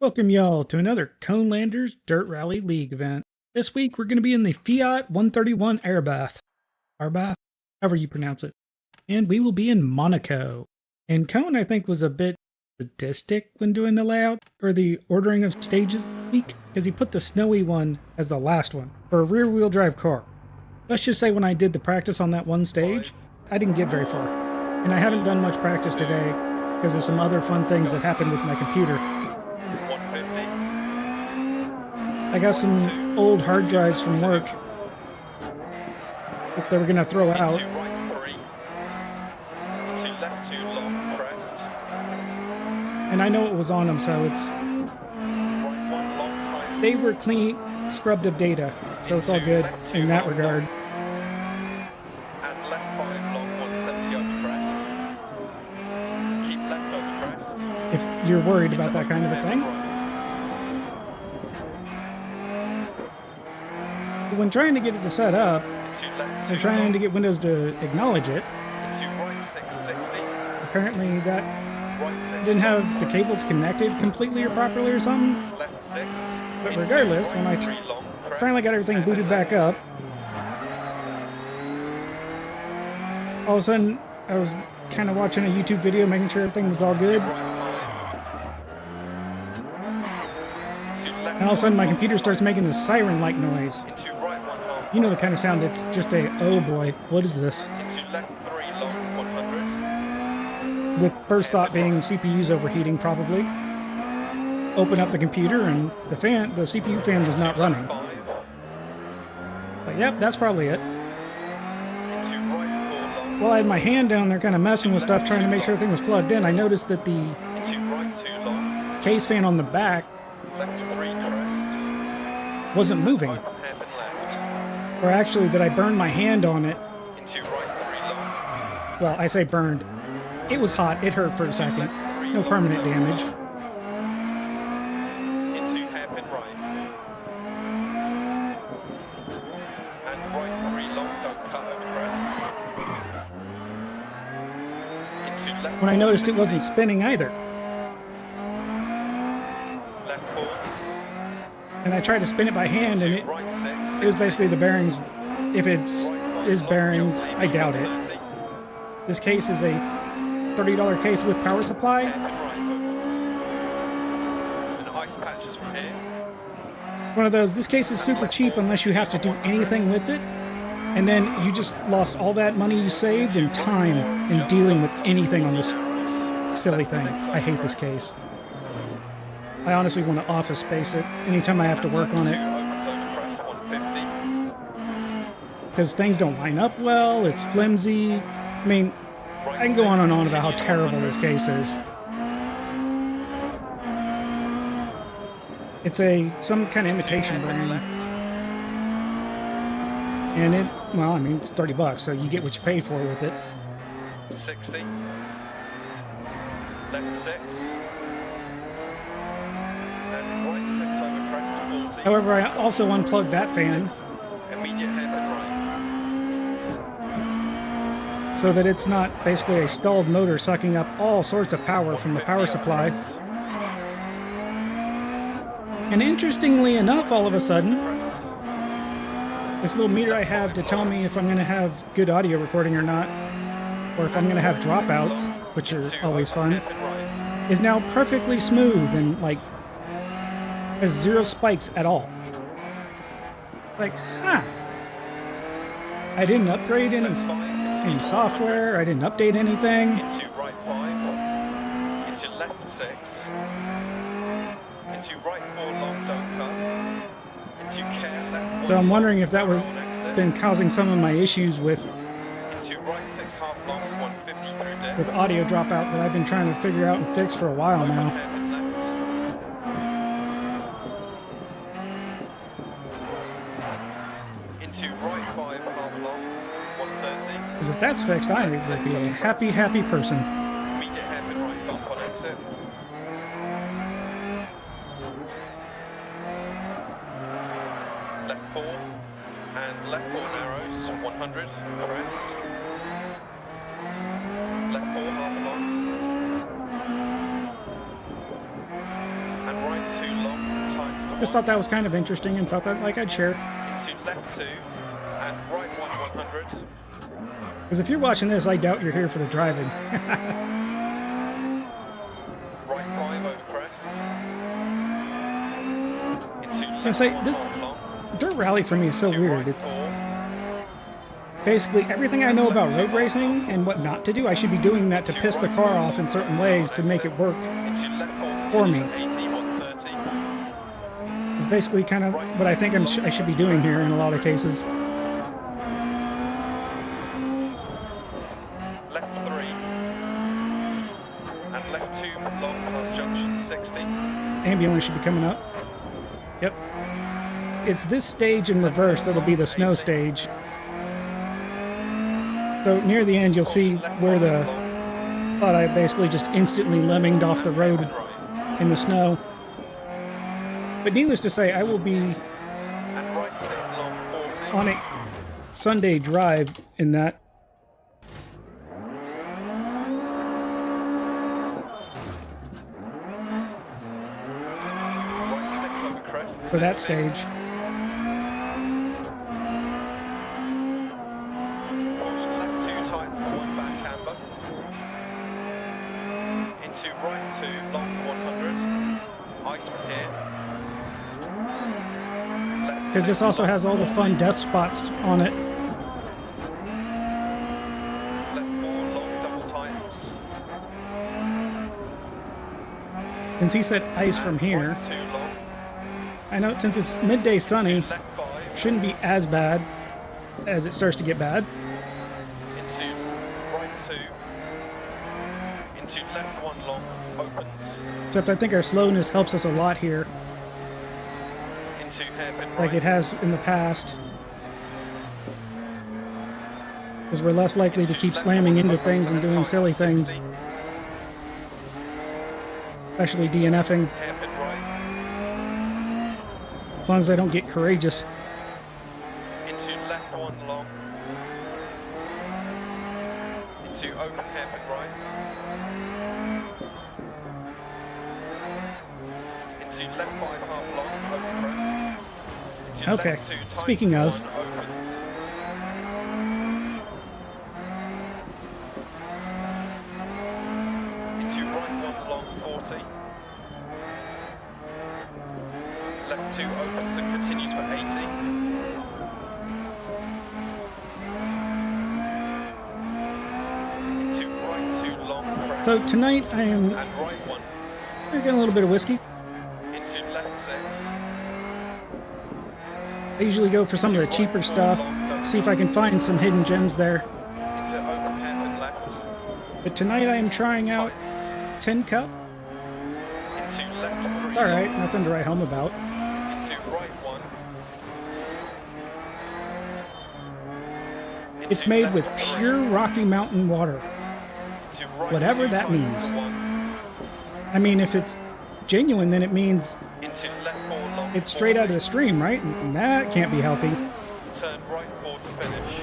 Welcome y'all to another Conelanders Dirt Rally League event. This week we're going to be in the Fiat 131 Abarth, however you pronounce it. And we will be in Monaco. And Cone, I think, was a bit sadistic when doing the layout, or the ordering of stages this week, because he put the snowy one as the last one, for a rear-wheel drive car. Let's just say when I did the practice on that one stage, I didn't get very far. And I haven't done much practice today, because there's some other fun things that happened with my computer. I got some old hard drives from work that they were going to throw out. And I know it was on them, so it's... They were clean, scrubbed of data, so it's all good in that regard. If you're worried about that kind of a thing. When trying to get it to set up, and trying to get Windows to acknowledge it, apparently that didn't have the cables connected completely or properly or something. But regardless, when I finally got everything booted back up, all of a sudden I was kind of watching a YouTube video making sure everything was all good. And all of a sudden my computer starts making this siren-like noise. You know the kind of sound that's just a, oh boy, what is this? The first thought being CPU's overheating probably. Open up the computer and the CPU fan was not running. But yep, that's probably it. While I had my hand down there kind of messing with stuff trying to make sure everything was plugged in, I noticed that the case fan on the back wasn't moving. Or actually, that I burned my hand on it. Well, I say burned. It was hot. It hurt for a second. No permanent damage. When I noticed it wasn't spinning either. And I tried to spin it by hand, and it was basically the bearings. If it is bearings, I doubt it. This case is a $30 case with power supply. One of those, this case is super cheap unless you have to do anything with it. And then you just lost all that money you saved and time in dealing with anything on this silly thing. I hate this case. I honestly want to office space it anytime I have to work on it. Because things don't line up well, it's flimsy. I mean, I can go on and on about how terrible this case is. It's some kind of imitation brand. And it, well, I mean, it's 30 bucks, so you get what you pay for with it. 60. Left 6. And right 6 over crest to 40. However, I also unplugged that fan. Immediate hairpin right. So that it's not basically a stalled motor sucking up all sorts of power from the power supply. And interestingly enough, all of a sudden, this little meter I have to tell me if I'm going to have good audio recording or not, or if I'm going to have dropouts, which are always fun, is now perfectly smooth and, like, has zero spikes at all. Like, huh. I didn't upgrade any software, I didn't update anything. Into right 5, into left 6, into right 4 long, don't cut. So I'm wondering if that was been causing some of my issues with audio dropout that I've been trying to figure out and fix for a while now. Because if that's fixed, I would be a happy, happy person. Left 4 and left 4 narrows, 100, crest. Left 4 half long. And right Just thought that was kind of interesting and felt that like I'd share. Into left 2 and right 100. Because if you're watching this, I doubt you're here for the driving. Right 5 over crest. Into left And say, 1 this half long. dirt rally for me is so Into weird. right It's 4. basically everything I know about road racing and what not to do. I should be doing that to piss the car off in certain ways to make it work Into left 4 for me. 80, 130. It's basically kind of what I think I should be doing here in a lot of cases. Left 3 and left 2 long past junction 60. Ambulance should be coming up. Yep. It's this stage in reverse that'll be the snow stage. So near the end, you'll see where the thought I basically just instantly lemminged off the road in the snow. But needless to say, I will be And right 6 long 40. on a Sunday drive in that. Right 6 over crest. For that 60. stage. Caution left 2 tights to 1 back camber. Into right 2 long 100. Ice from here. Because this also has all the fun death spots on it. Left 4 long double tights. Since he said ice from here, Right 2 long. I know since it's midday sunny, Left 5. shouldn't be as bad as it starts to get bad. Into right 2. Into left 1 long. Opens. Except I think our slowness helps us a lot here, Into hairpin right. like it has in the past. Because we're less likely to keep slamming into things and doing silly things, especially DNFing, Hairpin right. as long as I don't get courageous. Into left 1 long. Into open hairpin right. Into left 5 half long, open crest. Into Okay, left 2 tight speaking of. 1 opens. Into right 1 long 40. Left 2 opens and continues for 80. Into right 2 long crest. So tonight I am And right 1. drinking a little bit of whiskey. Into left 6. I usually go for some of the cheaper stuff, see if I can find some hidden gems there. Into open hairpin left. But tonight I am trying out Tights. 10 Cup. Into left 3. It's alright, nothing to write home about. Into right 1. It's Into made left with 3. pure Rocky Mountain water. Into right whatever 2 that tights means. to 1. I mean, if it's genuine, then it means Into left 4 long. it's straight out of the 40. stream, right? And that can't be healthy. Turn right 4 to finish.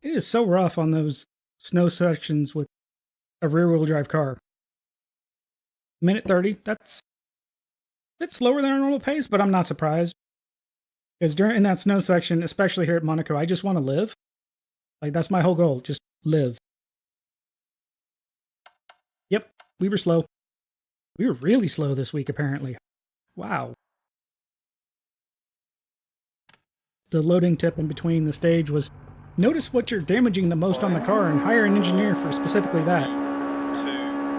It is so rough on those snow sections with a rear-wheel drive car. Minute 30, that's a bit slower than our normal pace, but I'm not surprised. Because in that snow section, especially here at Monaco, I just want to live. Like, that's my whole goal, just live. Yep, we were slow. We were really slow this week, apparently. Wow. The loading tip in between the stage was, notice what you're damaging the most on the car and hire an engineer for specifically that.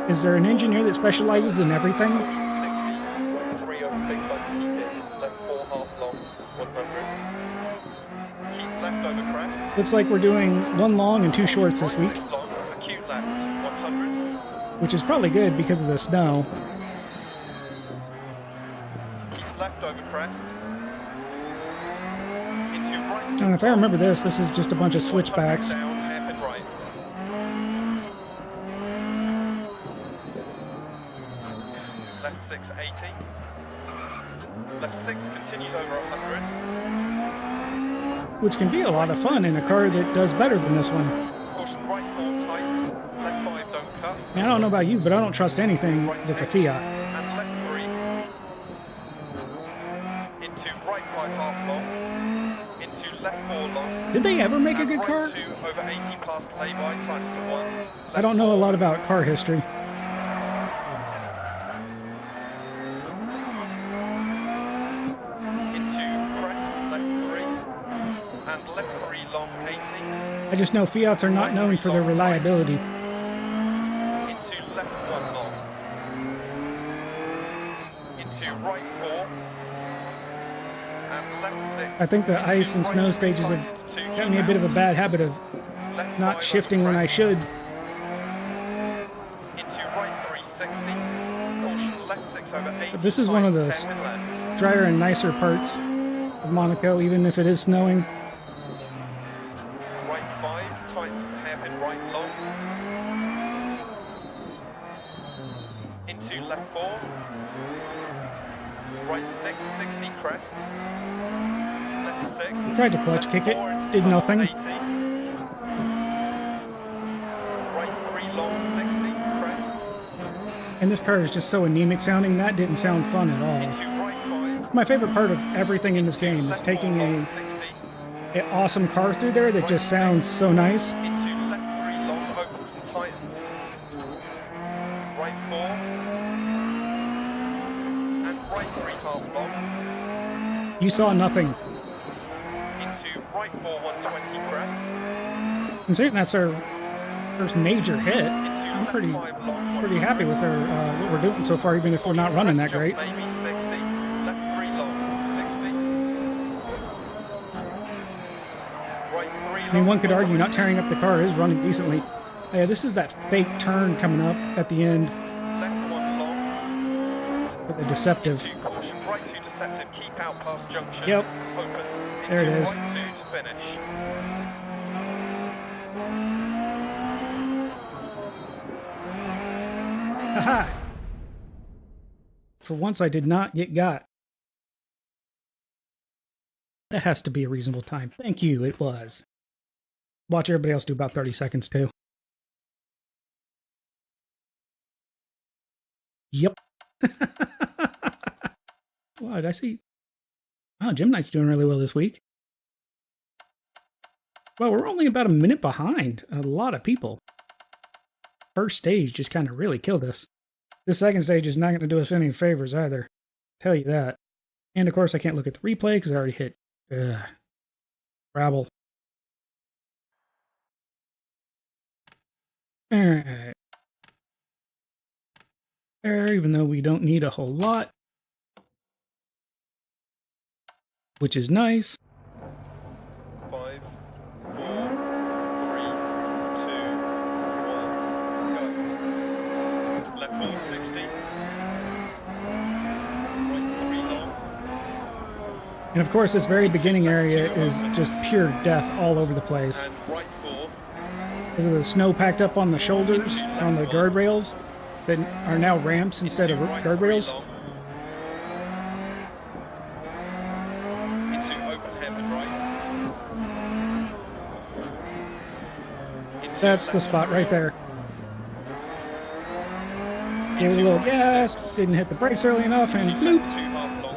2. Is there an engineer that specializes in everything? 60. Right 3 over big bug. Keep it. Left 4 half long. 100. Keep left over crest. Looks like we're doing one long and two shorts this week, Right long. Acute left. 100. which is probably good because of the snow. Keep left over crest. Into right. And if I remember this is just a bunch of switchbacks. Down, hairpin right. Left 6, 80. Left 6 continues over 100. Which can be a lot of fun in a car that does better than this one. Caution right 4 tight. Left 5 I don't know about you, but I don't trust anything that's a Fiat. And left 3. Into right 5 half long. Into left 4 long. Did they ever make a And good right car? 2 over 80 past lay-by times to 1. I don't know a lot about car history. Into crest, left 3. And left 3 long 80. I just know Fiats are not known for their reliability. Into left 1 long. Into right 4. And left 6. I think the ice and snow stages have got me a bit of a bad habit of Left not 5 shifting when I crest. should. Into right 360. Caution left 6 over 80. But this is one of the 10 inland. drier and nicer parts of Monaco, even if it is snowing. Right 5 tightens to hairpin right long. Into left 4. Right 6, 60 crest. Left 6. Tried to clutch kick it, Four into did tunnel, nothing. 80. Right 3 long 60 crest. And this car is just so anemic sounding, that didn't sound fun at all. Into right 5. My favorite part of everything in this game is Left taking 4 long an 60. awesome car through there that just sounds so nice. Into left 3 long opens and tightens. Right 4. And right 3 half long. You saw nothing. Into right 4 120 crest. Considering that's our first major hit, Into I'm left pretty 5 long pretty happy with our what we're doing so far, even if we're not running that great. Maybe 60. Left 3 long 60. Right 3 long. I mean, one could argue not tearing up the car is running decently. Yeah, this is that fake turn coming up at the end Left 1 long. with the deceptive. Into caution. Right 2 deceptive. Keep out past junction. Yep. Opens. There it Into is. Right 2 to finish. Aha! For once, I did not get got. That has to be a reasonable time. Thank you, it was. Watch everybody else do about 30 seconds, too. Yep. What, I see? Oh, Gym Night's doing really well this week. Well, we're only about a minute behind a lot of people. First stage just kind of really killed us. This second stage is not going to do us any favors either. Tell you that. And of course, I can't look at the replay because I already hit. Rabble. Alright. There, even though we don't need a whole lot. Which is nice. 5, 4, 3, 2, 1, go. Left 4, 60. Right 3 long. And of course, this very beginning area is just pure death all over the place. And right 4. Because of the snow packed up on the shoulders, on the guardrails, that are now ramps instead of Right guardrails. 3 long. Into open hairpin right. Into That's the left spot 3 right long. there. Gave it a little gas, didn't hit the brakes early enough, and Into bloop. left 2 half long.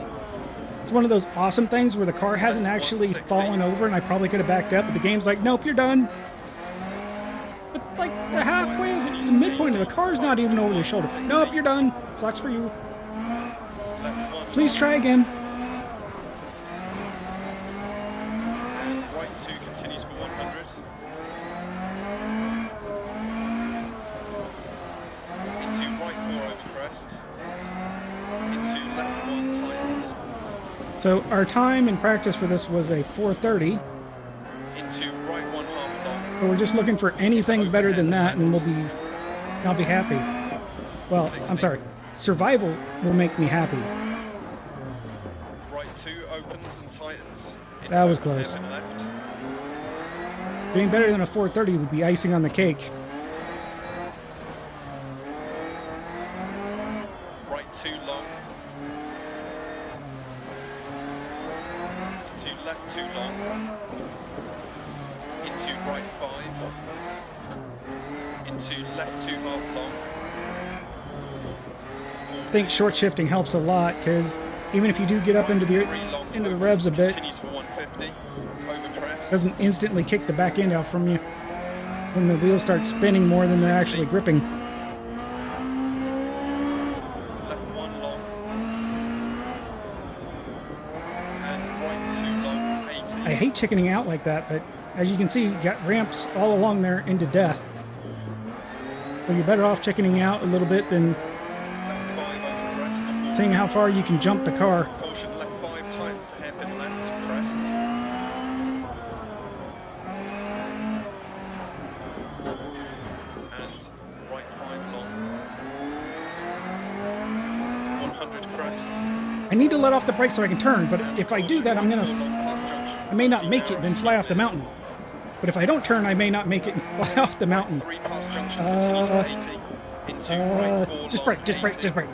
It's one of those awesome things where the car hasn't actually fallen over and I probably could have backed up, but the game's like, nope, you're done. But like the halfway, the midpoint of the car's not even over the shoulder. Nope, you're done. Sucks for you. Left 1 Please try again. and right 2 continues for 100. Into right 4 over crest. Into left 1 tightens. So our time in practice for this was a 4:30, Into right 1 half long. but we're just looking for anything better than that, and I'll be happy. Well, I'm sorry. Survival will make me happy. Right 2 opens and tightens. Into That was open close. hairpin left. Doing better than a 4:30 would be icing on the cake. Right 2 long. Into left 2 long. Into right 5. Into left 2 half long. think short shifting helps a lot, because even if you do get up into the revs a bit, Continue to 150. Over crest. doesn't instantly kick the back end out from you when the wheels start spinning more than they're actually gripping. Left 1 long. And right 2 long, 80. I hate chickening out like that, but as you can see, you've got ramps all along there into death. So you're better off chickening out a little bit than Left 5 over crest. seeing how far you can jump the car. Caution left 5 times, hairpin left, crest. And right 5 long. 100 crest. I need to let off the brakes so I can turn, but if I do that, Long past junction. I may not make it and then fly off the mountain. But if I don't turn, I may not make it and fly off the mountain. 3 past junction, continue to 80. Into right 4 Just long, brake, just brake, 80. just brake.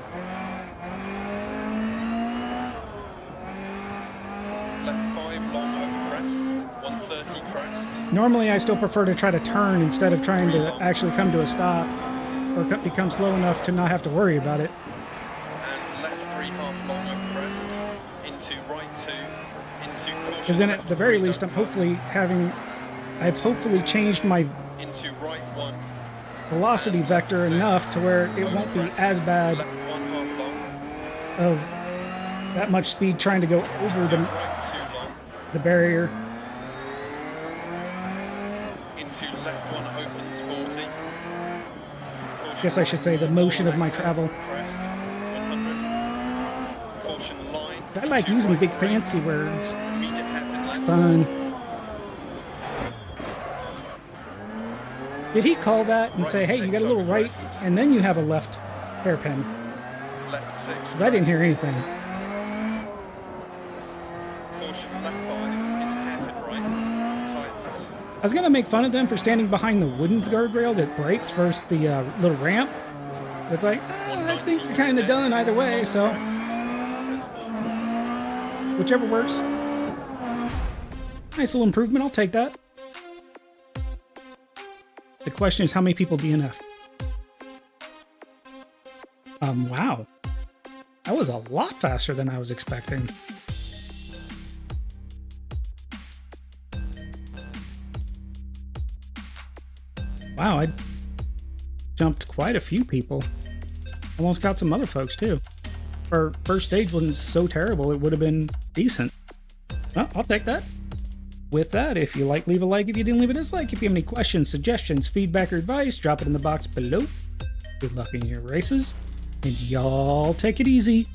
Left 5 long over crest. 130 crest. Normally, I still prefer to try to turn instead of trying to actually come to a stop or become slow enough to not have to worry about it. And left 3 half long over crest. Into right 2. Into caution. Because then at left the very 3 least, double I've hopefully changed my into right 1. velocity vector enough to where it won't be as bad Left 1 half long. of that much speed trying to go over Right 2 long. the barrier. Into left 1 opens 40. Caution Guess I should say the motion of my travel. crest. 100. Caution line. I like using big fancy words. Immediate hairpin It's left. fun. Did he call that and say, hey, you got a little right, and then you have a left hairpin? Left 6. Because I didn't hear anything. Caution left 5 into hairpin right. Tightens. I was going to make fun of them for standing behind the wooden guardrail that breaks versus the little ramp. It's like, I think you're kind of done either way, so whichever works. Nice little improvement, I'll take that. The question is, how many people DNF? Wow. That was a lot faster than I was expecting. Wow, I jumped quite a few people. Almost got some other folks, too. Our first stage wasn't so terrible, it would have been decent. Well, I'll take that. With that, if you like, leave a like. If you didn't, leave a dislike. If you have any questions, suggestions, feedback, or advice, drop it in the box below. Good luck in your races, and y'all take it easy.